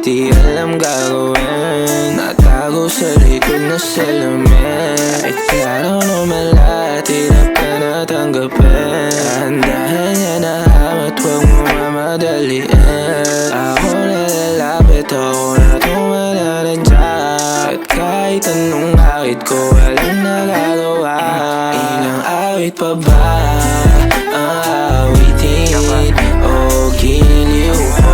di alam gagawin. Natago sa likod na salamin. Kahit klaro naman lahat, hirap ka na tanggapin. Dahan niya na hamat, huwag mo mamadaliin. Ako na lalapit, ako na tumananadyan. At kahit anong bakit ko walang nagagawa. Ilang awit pa ba ang awitin o giliw ko?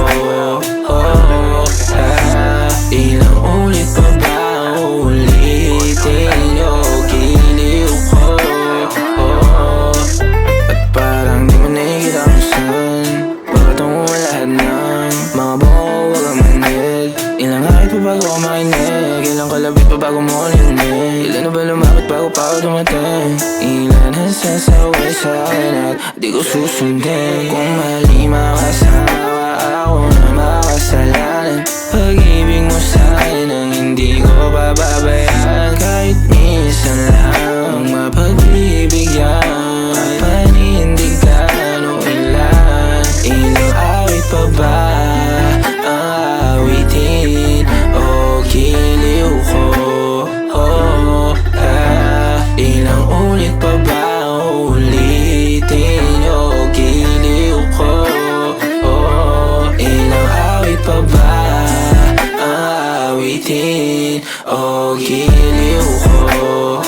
Ilang ulit pa ba ang ulitin o giliw ko? At parang di mo nakikita kung saan pagkatong mo lahat ng mga buko, wag ang manil. Ilang awit pa bago ako makinig, ilang kalabit pa bago mo linig. Ilan na ba lumapit bago pa ako dumating? Ilan ang sasaway sa'kin at di ko susundin. Kung mali makasama ako na makasalanan. Pag-ibig mo sa'kin ang hindi ko pababayaan. Kahit minsan lang mapagbibigyan, panindigan o ilan. Ilang awit pa ba ang awitin o giliw ko? Ilang ulit pa ba ang ulitin o giliw ko? Ilang awit pa ba ang awitin o giliw ko?